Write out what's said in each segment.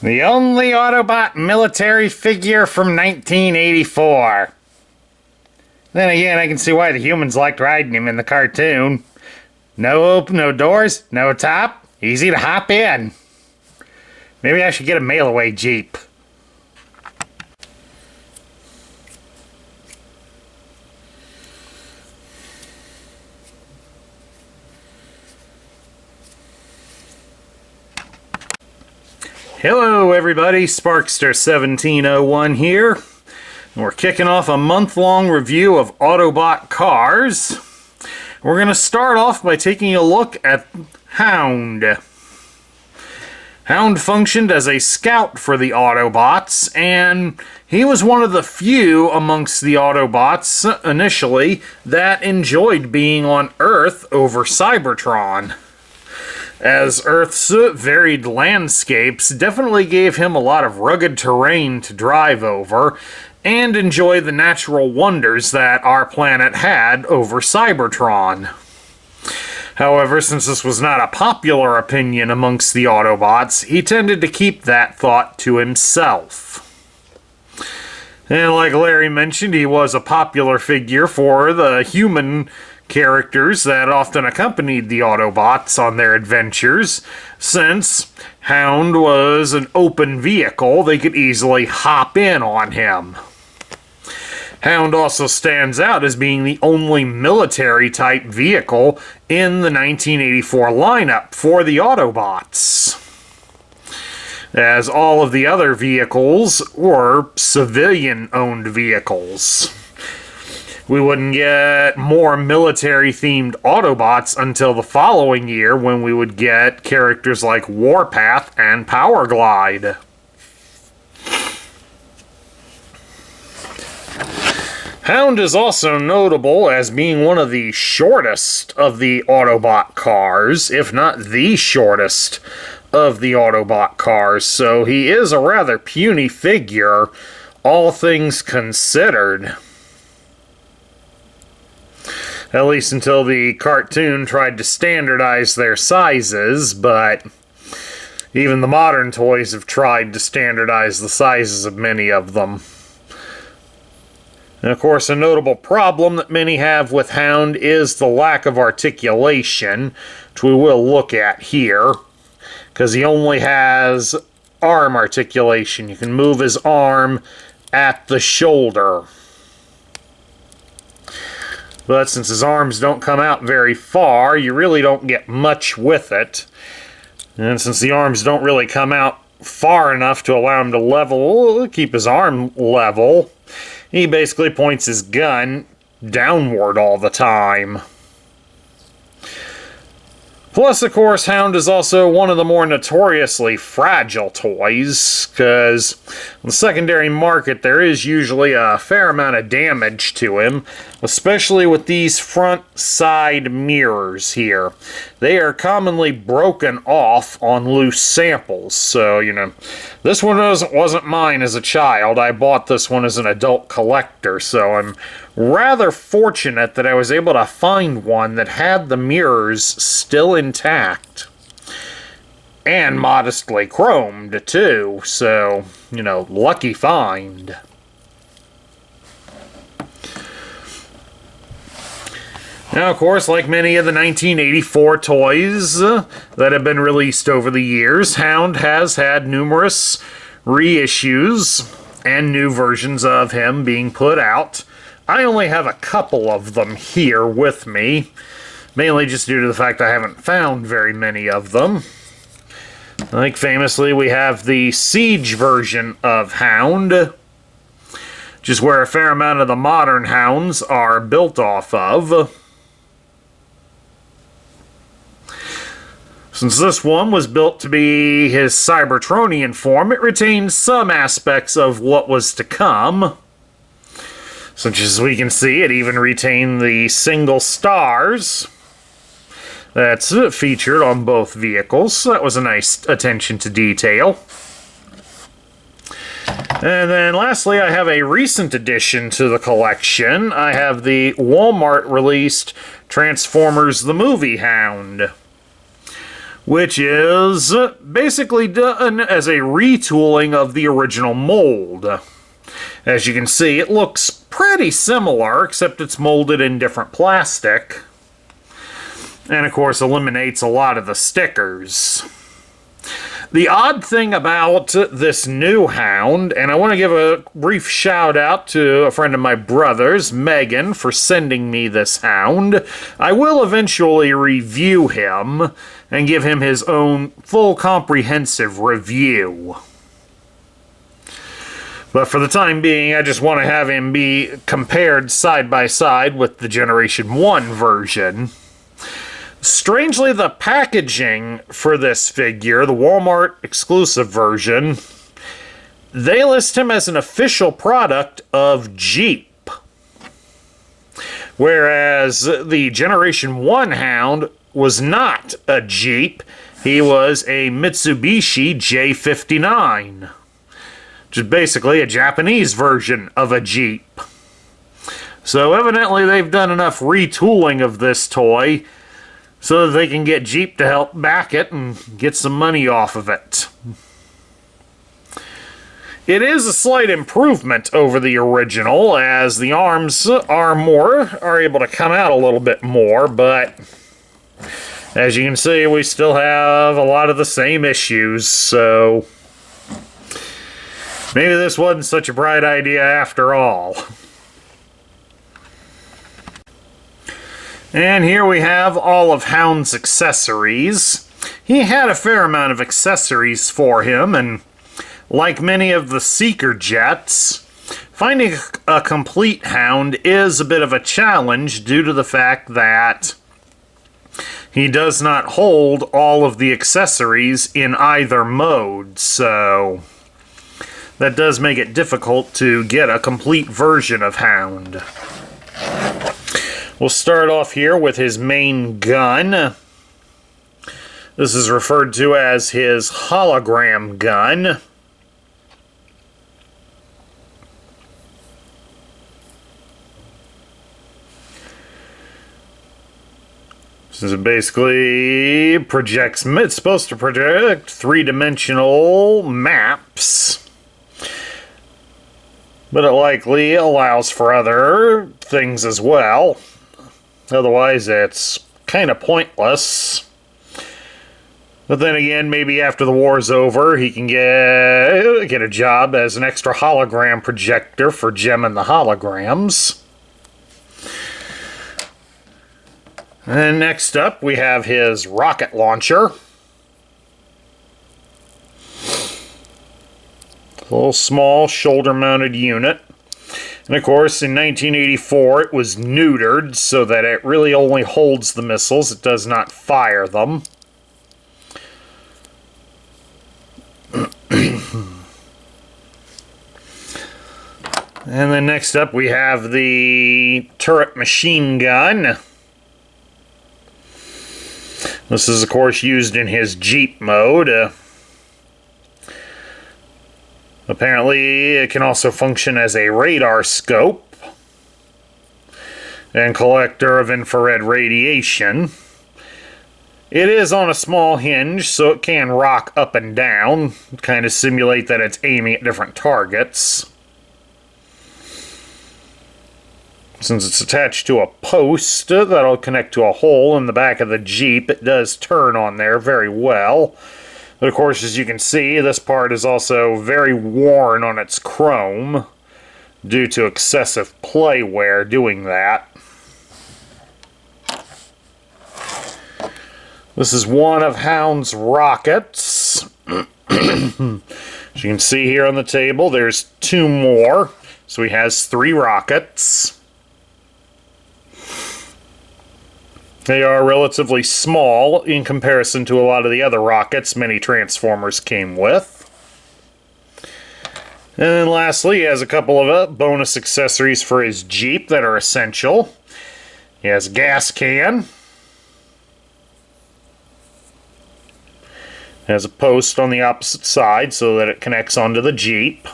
The only Autobot military figure from 1984. Then again, I can see why the humans liked riding him in the cartoon. No doors, no top, easy to hop in. Maybe I should get a mail-away Jeep. Hello everybody, Sparkster1701 here. We're kicking off a month-long review of Autobot Cars. We're going to start off by taking a look at Hound. Hound functioned as a scout for the Autobots, and he was one of the few amongst the Autobots initially that enjoyed being on Earth over Cybertron, as Earth's varied landscapes definitely gave him a lot of rugged terrain to drive over and enjoy the natural wonders that our planet had over Cybertron. However, since this was not a popular opinion amongst the Autobots, he tended to keep that thought to himself. And like Larry mentioned, he was a popular figure for the human characters that often accompanied the Autobots on their adventures, since Hound was an open vehicle, they could easily hop in on him. Hound also stands out as being the only military-type vehicle in the 1984 lineup for the Autobots, as all of the other vehicles were civilian-owned vehicles. We wouldn't get more military-themed Autobots until the following year, when we would get characters like Warpath and Powerglide. Hound is also notable as being one of the shortest of the Autobot cars, if not the shortest of the Autobot cars, so he is a rather puny figure, all things considered. At least until the cartoon tried to standardize their sizes, but even the modern toys have tried to standardize the sizes of many of them. And of course, a notable problem that many have with Hound is the lack of articulation, which we will look at here, because he only has arm articulation. You can move his arm at the shoulder. But since his arms don't come out very far, you really don't get much with it. And since the arms don't really come out far enough to allow him to keep his arm level, he basically points his gun downward all the time. Plus, of course, Hound is also one of the more notoriously fragile toys, because on the secondary market there is usually a fair amount of damage to him, especially with these front side mirrors here. They are commonly broken off on loose samples, so, this one wasn't mine as a child. I bought this one as an adult collector, so I'm rather fortunate that I was able to find one that had the mirrors still intact. And modestly chromed, too, so, lucky find. Now, of course, like many of the 1984 toys that have been released over the years, Hound has had numerous reissues and new versions of him being put out. I only have a couple of them here with me, mainly just due to the fact I haven't found very many of them. Like, famously, we have the Siege version of Hound, which is where a fair amount of the modern Hounds are built off of. Since this one was built to be his Cybertronian form, it retains some aspects of what was to come. Such as we can see, it even retained the single stars that's featured on both vehicles, so that was a nice attention to detail. And then lastly, I have a recent addition to the collection. I have the Wal-Mart released Transformers the Movie Hound, which is basically done as a retooling of the original mold. As you can see, it looks pretty similar, except it's molded in different plastic. And of course eliminates a lot of the stickers. The odd thing about this new Hound, and I want to give a brief shout out to a friend of my brother's, Megan, for sending me this Hound. I will eventually review him and give him his own full comprehensive review. But for the time being, I just want to have him be compared side by side with the Generation 1 version. Strangely, the packaging for this figure, the Wal-Mart exclusive version, they list him as an official product of Jeep. Whereas the Generation 1 Hound was not a Jeep, he was a Mitsubishi J59, which is basically a Japanese version of a Jeep. So evidently they've done enough retooling of this toy so that they can get Jeep to help back it and get some money off of it. It is a slight improvement over the original, as the arms are able to come out a little bit more, but as you can see, we still have a lot of the same issues, so maybe this wasn't such a bright idea after all. And here we have all of Hound's accessories. He had a fair amount of accessories for him, and like many of the Seeker jets, finding a complete Hound is a bit of a challenge due to the fact that he does not hold all of the accessories in either mode, so that does make it difficult to get a complete version of Hound. We'll start off here with his main gun. This is referred to as his hologram gun. So it basically projects, it's supposed to project three-dimensional maps, but it likely allows for other things as well. Otherwise, it's kind of pointless. But then again, maybe after the war's over, he can get a job as an extra hologram projector for Gem and the Holograms. And next up, we have his rocket launcher. A little small shoulder-mounted unit. And of course, in 1984, it was neutered so that it really only holds the missiles. It does not fire them. And then next up, we have the turret machine gun. This is, of course, used in his Jeep mode. Apparently, it can also function as a radar scope and collector of infrared radiation. It is on a small hinge, so it can rock up and down, kind of simulate that it's aiming at different targets. Since it's attached to a post that'll connect to a hole in the back of the Jeep, it does turn on there very well. But of course, as you can see, this part is also very worn on its chrome due to excessive play wear doing that. This is one of Hound's rockets. As you can see here on the table, there's two more. So he has 3 rockets. They are relatively small in comparison to a lot of the other rockets many Transformers came with. And then lastly, he has a couple of bonus accessories for his Jeep that are essential. He has a gas can. It has a post on the opposite side so that it connects onto the Jeep.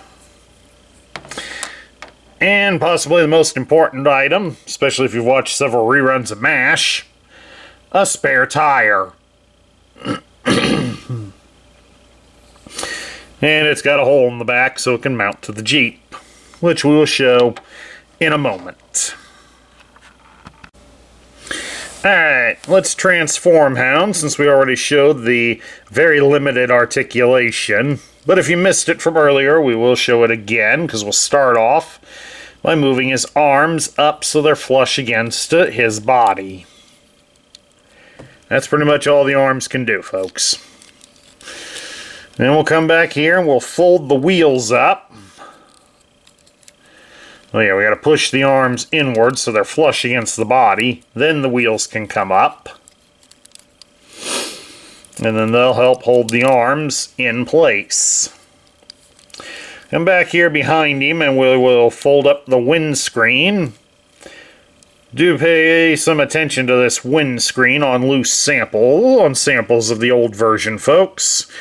And possibly the most important item, especially if you've watched several reruns of MASH, a spare tire. And it's got a hole in the back so it can mount to the Jeep, which we will show in a moment. Alright, let's transform Hound, since we already showed the very limited articulation. But if you missed it from earlier, we will show it again, because we'll start off by moving his arms up so they're flush against his body. That's pretty much all the arms can do, folks. Then we'll come back here and we'll fold the wheels up. Oh yeah, we got to push the arms inward so they're flush against the body. Then the wheels can come up. And then they'll help hold the arms in place. Come back here behind him and we will fold up the windscreen. Do pay some attention to this windscreen on samples of the old version, folks.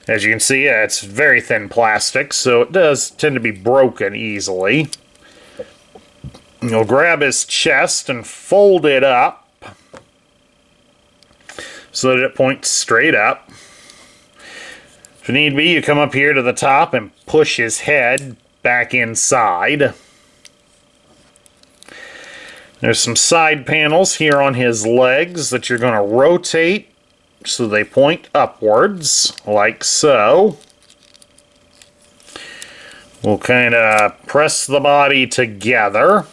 As you can see, it's very thin plastic, so it does tend to be broken easily. You'll grab his chest and fold it up so that it points straight up. If need be, you come up here to the top and push his head back inside. There's some side panels here on his legs that you're going to rotate so they point upwards, like so. We'll kind of press the body together.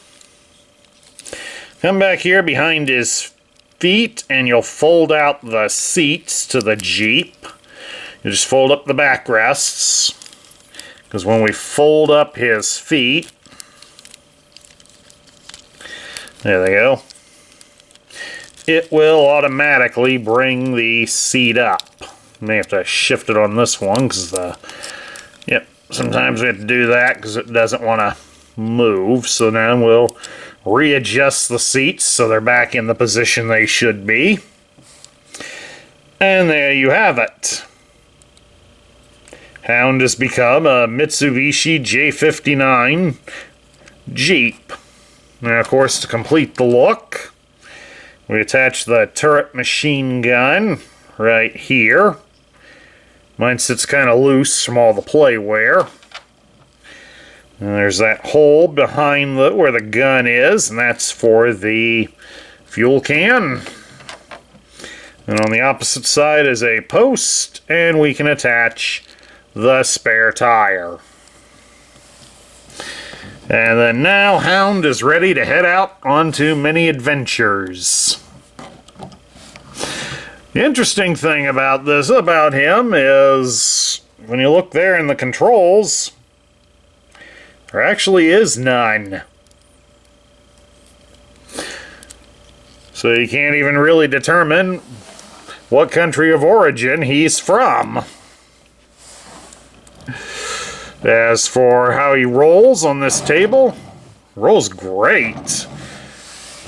Come back here behind his feet and you'll fold out the seats to the Jeep. You just fold up the backrests, because when we fold up his feet, there they go, it will automatically bring the seat up. May have to shift it on this one because sometimes we have to do that because it doesn't want to move. So now we'll readjust the seats so they're back in the position they should be. And there you have it. Hound has become a Mitsubishi J59 Jeep. Now, of course, to complete the look, we attach the turret machine gun right here. Mine sits kind of loose from all the playwear. And there's that hole behind where the gun is, and that's for the fuel can. And on the opposite side is a post, and we can attach the spare tire. And then now Hound is ready to head out onto many adventures. The interesting thing about him is when you look there in the controls, there actually is none. So you can't even really determine what country of origin he's from. As for how he rolls on this table, rolls great.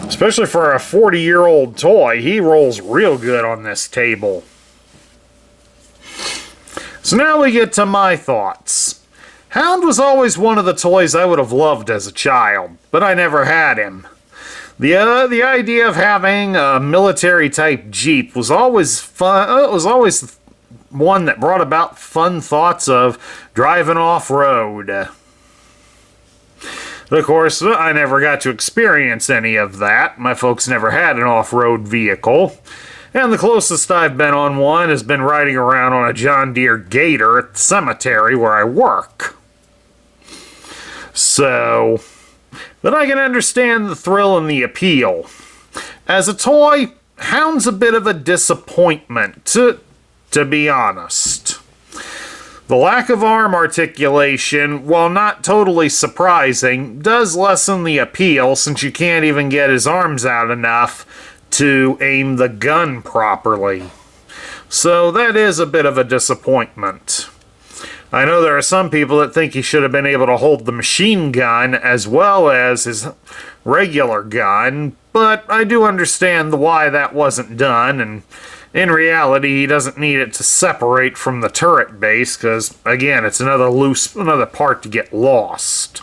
Especially for a 40-year-old toy, he rolls real good on this table. So now we get to my thoughts. Hound was always one of the toys I would have loved as a child, but I never had him. The idea of having a military-type Jeep was always fun. It was always one that brought about fun thoughts of driving off-road. Of course, I never got to experience any of that. My folks never had an off-road vehicle. And the closest I've been on one has been riding around on a John Deere Gator at the cemetery where I work. So, but I can understand the thrill and the appeal. As a toy, Hound's a bit of a disappointment, to be honest. The lack of arm articulation, while not totally surprising, does lessen the appeal since you can't even get his arms out enough to aim the gun properly. So that is a bit of a disappointment. I know there are some people that think he should have been able to hold the machine gun as well as his regular gun, but I do understand why that wasn't done, and in reality, he doesn't need it to separate from the turret base, because, again, it's another part to get lost.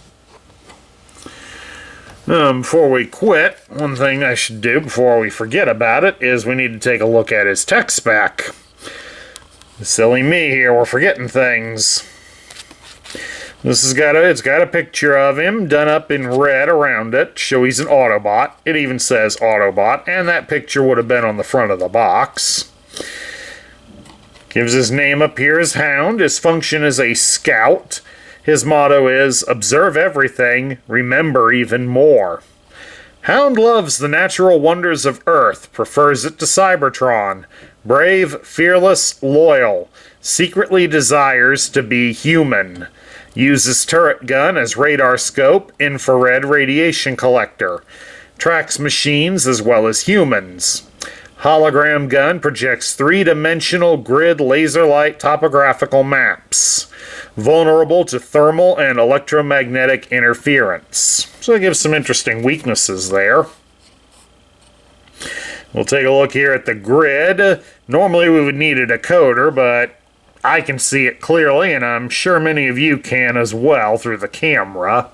Before we quit, one thing I should do before we forget about it is we need to take a look at his tech spec. Silly me here, we're forgetting things. This has it's got a picture of him done up in red around it, show he's an Autobot. It even says Autobot, and that picture would have been on the front of the box. Gives his name up here as Hound. His function is a scout. His motto is, observe everything, remember even more. Hound loves the natural wonders of Earth, prefers it to Cybertron. Brave, fearless, loyal. Secretly desires to be human. Uses turret gun as radar scope, infrared radiation collector. Tracks machines as well as humans. Hologram gun projects three-dimensional grid laser light topographical maps. Vulnerable to thermal and electromagnetic interference. So it gives some interesting weaknesses there. We'll take a look here at the grid. Normally we would need a decoder, but I can see it clearly, and I'm sure many of you can as well through the camera.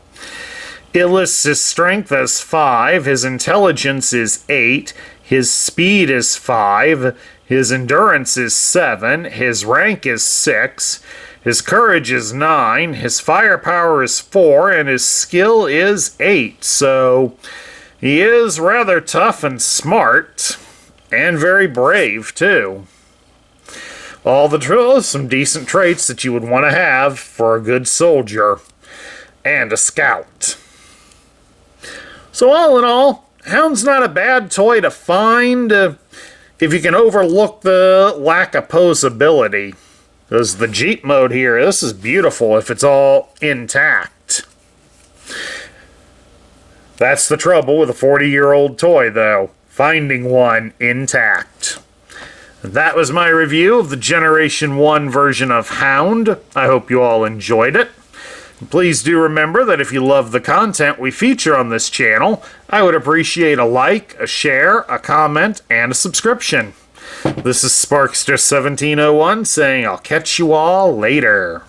It lists his strength as 5, his intelligence is 8, his speed is 5, his endurance is 7, his rank is 6, his courage is 9, his firepower is 4, and his skill is 8. So he is rather tough and smart, and very brave too. All the tools, some decent traits that you would want to have for a good soldier and a scout. So all in all, Hound's not a bad toy to find if you can overlook the lack of posability. Because the Jeep mode here, this is beautiful if it's all intact. That's the trouble with a 40-year-old toy, though. Finding one intact. That was my review of the Generation 1 version of Hound. I hope you all enjoyed it. Please do remember that if you love the content we feature on this channel, I would appreciate a like, a share, a comment, and a subscription. This is Sparkster1701 saying I'll catch you all later.